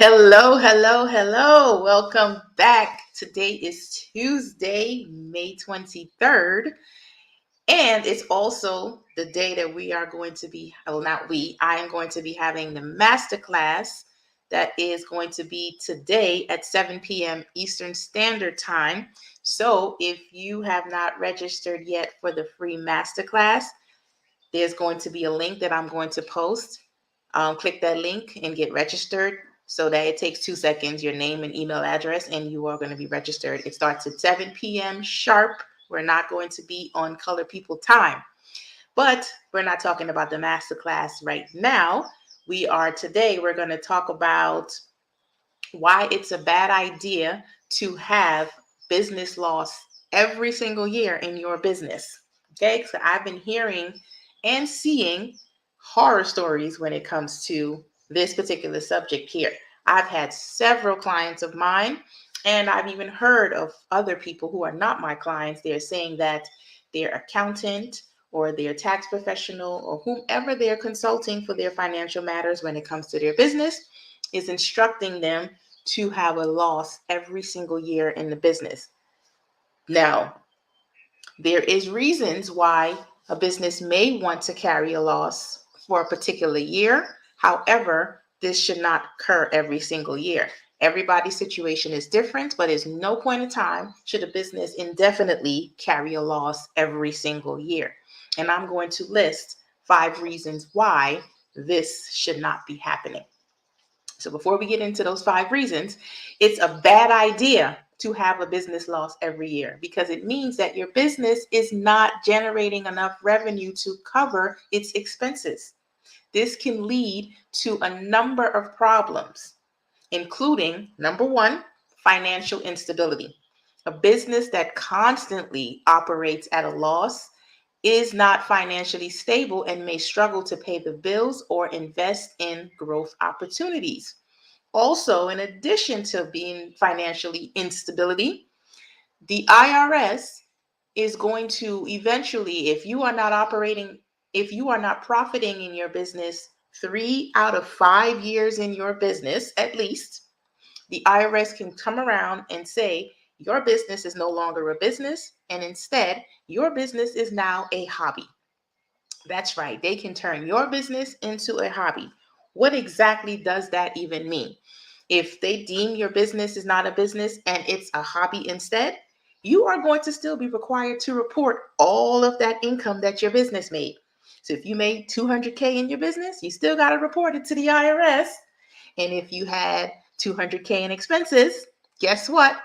Hello, hello, hello. Welcome back. Today is Tuesday, May 23rd. And it's also the day that we are going to be, well, not we, I am going to be having the masterclass that is going to be today at 7 p.m. Eastern Standard Time. So if you have not registered yet for the free masterclass, there's going to be a link that I'm going to post. Click that link and get registered so that it takes 2 seconds, your name and email address, and you are going to be registered. It starts at 7 p.m. sharp. We're not going to be on Color People time, but we're not talking about the masterclass right now. We're going to talk about why it's a bad idea to have business loss every single year in your business. Okay, so I've been hearing and seeing horror stories when it comes to this particular subject here. I've had several clients of mine, and I've even heard of other people who are not my clients. They're saying that their accountant or their tax professional or whomever they're consulting for their financial matters when it comes to their business is instructing them to have a loss every single year in the business. Now, there is reasons why a business may want to carry a loss for a particular year. However, this should not occur every single year. Everybody's situation is different, but at no point in time should a business indefinitely carry a loss every single year. And I'm going to list 5 reasons why this should not be happening. So before we get into those 5 reasons, it's a bad idea to have a business loss every year because it means that your business is not generating enough revenue to cover its expenses. This can lead to a number of problems, including number 1, financial instability. A business that constantly operates at a loss is not financially stable and may struggle to pay the bills or invest in growth opportunities. Also, in addition to being financially instability, the IRS is going to eventually, if you are not profiting in your business 3 out of 5 years in your business, at least, the IRS can come around and say, your business is no longer a business, and instead, your business is now a hobby. That's right. They can turn your business into a hobby. What exactly does that even mean? If they deem your business is not a business and it's a hobby instead, you are going to still be required to report all of that income that your business made. So if you made 200K in your business, you still got to report it to the IRS. And if you had 200K in expenses, guess what?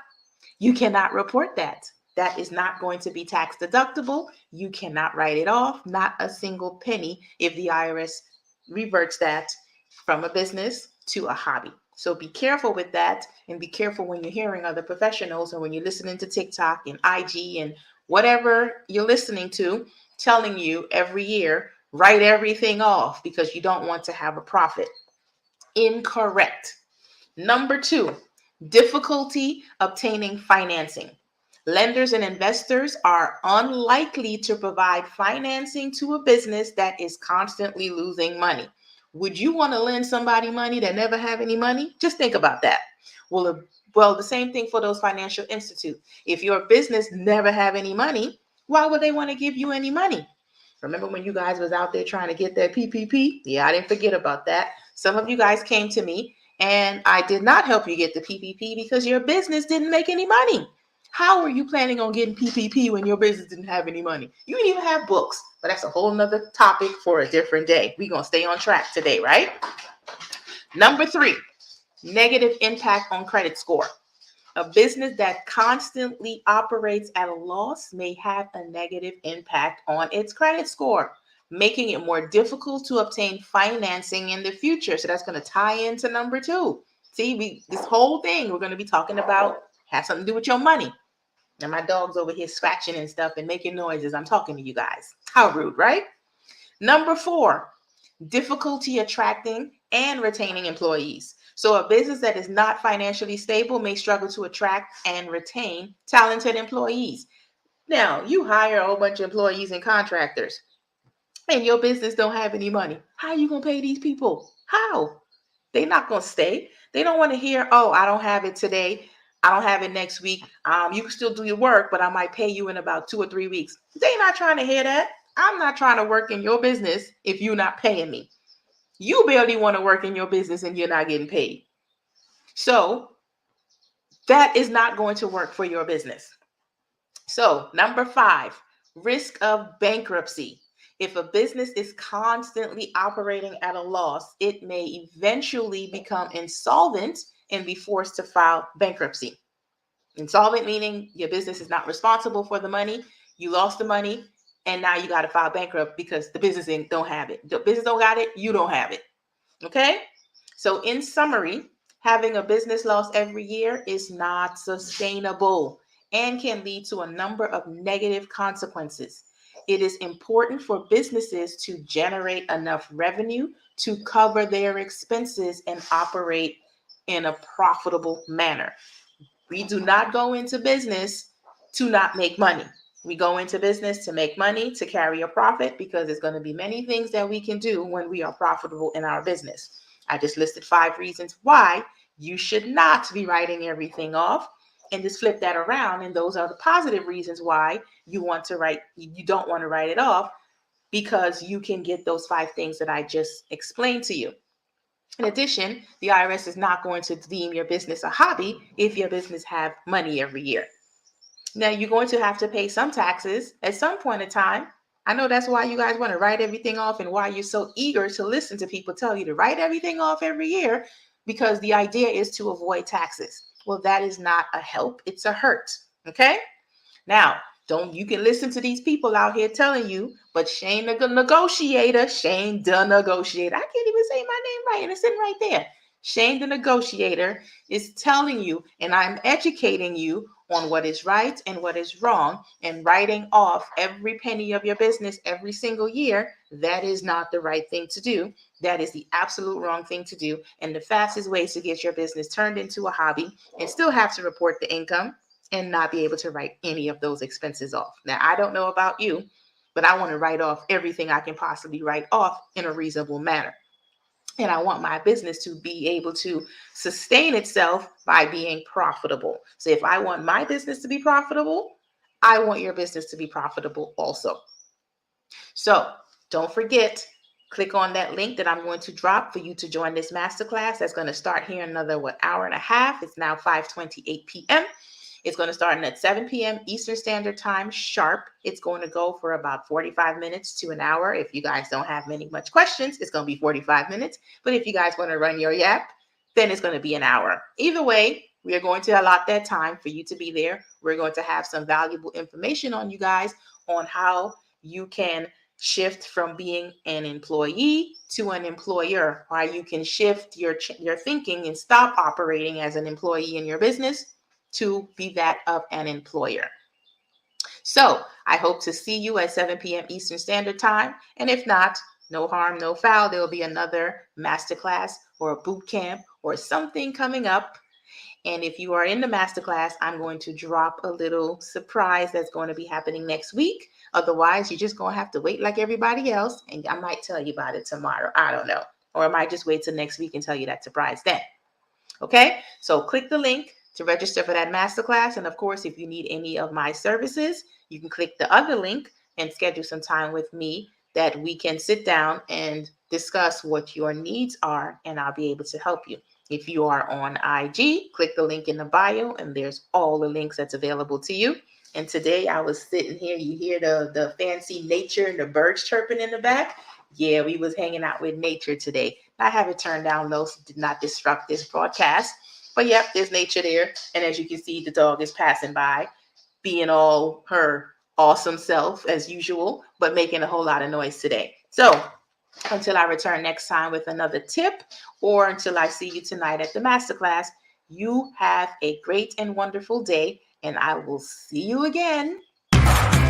You cannot report that. That is not going to be tax deductible. You cannot write it off, not a single penny, if the IRS reverts that from a business to a hobby. So be careful with that, and be careful when you're hearing other professionals or when you're listening to TikTok and IG and whatever you're listening to telling you every year, write everything off because you don't want to have a profit. Incorrect. Number 2, difficulty obtaining financing. Lenders and investors are unlikely to provide financing to a business that is constantly losing money. Would you want to lend somebody money that never have any money? Just think about that. Well, the same thing for those financial institutes. If your business never have any money, why would they want to give you any money? Remember when you guys was out there trying to get that PPP? Yeah, I didn't forget about that. Some of you guys came to me and I did not help you get the PPP because your business didn't make any money. How are you planning on getting PPP when your business didn't have any money? You didn't even have books, but that's a whole nother topic for a different day. We're going to stay on track today, right? Number 3, negative impact on credit score. A business that constantly operates at a loss may have a negative impact on its credit score, making it more difficult to obtain financing in the future. So that's going to tie into number 2. See, this whole thing we're going to be talking about has something to do with your money. And my dog's over here scratching and stuff and making noises. I'm talking to you guys. How rude, right? Number 4, difficulty attracting and retaining employees. So a business that is not financially stable may struggle to attract and retain talented employees. Now, you hire a whole bunch of employees and contractors, and your business don't have any money. How are you going to pay these people? How? They're not going to stay. They don't want to hear, oh, I don't have it today. I don't have it next week. You can still do your work, but I might pay you in about 2 or 3 weeks. They're not trying to hear that. I'm not trying to work in your business if you're not paying me. You barely want to work in your business and you're not getting paid. So that is not going to work for your business. So number 5, risk of bankruptcy. If a business is constantly operating at a loss, it may eventually become insolvent and be forced to file bankruptcy. Insolvent meaning your business is not responsible for the money. You lost the money and now you got to file bankrupt because the business don't have it. The business don't got it. You don't have it. Okay. So in summary, having a business loss every year is not sustainable and can lead to a number of negative consequences. It is important for businesses to generate enough revenue to cover their expenses and operate in a profitable manner. We do not go into business to not make money. We go into business to make money, to carry a profit, because there's going to be many things that we can do when we are profitable in our business. I just listed 5 reasons why you should not be writing everything off, and just flip that around. And those are the positive reasons why you don't want to write it off, because you can get those 5 things that I just explained to you. In addition, the IRS is not going to deem your business a hobby if your business have money every year. Now, you're going to have to pay some taxes at some point in time. I know that's why you guys want to write everything off and why you're so eager to listen to people tell you to write everything off every year, because the idea is to avoid taxes. Well, that is not a help. It's a hurt. Okay? Now, you can listen to these people out here telling you, but Shane the negotiator, I can't even say my name right, and it's sitting right there. Shane the negotiator is telling you, and I'm educating you on what is right and what is wrong, and writing off every penny of your business every single year. That is not the right thing to do. That is the absolute wrong thing to do. And the fastest way to get your business turned into a hobby and still have to report the income and not be able to write any of those expenses off. Now, I don't know about you, but I want to write off everything I can possibly write off in a reasonable manner. And I want my business to be able to sustain itself by being profitable. So if I want my business to be profitable, I want your business to be profitable also. So don't forget, click on that link that I'm going to drop for you to join this masterclass. That's going to start here in another hour and a half. It's now 5:28 p.m. It's going to start at 7 p.m. Eastern Standard Time sharp. It's going to go for about 45 minutes to an hour. If you guys don't have much questions, it's going to be 45 minutes. But if you guys want to run your yap, then it's going to be an hour. Either way, we are going to allot that time for you to be there. We're going to have some valuable information on you guys on how you can shift from being an employee to an employer, or you can shift your thinking and stop operating as an employee in your business to be that of an employer. So I hope to see you at 7 p.m. Eastern Standard Time. And if not, no harm, no foul. There will be another masterclass or a boot camp or something coming up. And if you are in the masterclass, I'm going to drop a little surprise that's going to be happening next week. Otherwise, you're just going to have to wait like everybody else. And I might tell you about it tomorrow. I don't know. Or I might just wait till next week and tell you that surprise then. Okay, so click the link to register for that masterclass. And of course, if you need any of my services, you can click the other link and schedule some time with me that we can sit down and discuss what your needs are, and I'll be able to help you. If you are on IG, click the link in the bio, and there's all the links that's available to you. And today I was sitting here, you hear the fancy nature and the birds chirping in the back. Yeah, we was hanging out with nature today. I have it turned down low so did not disrupt this broadcast. But yep, there's nature there. And as you can see, the dog is passing by, being all her awesome self as usual, but making a whole lot of noise today. So until I return next time with another tip, or until I see you tonight at the masterclass, you have a great and wonderful day, and I will see you again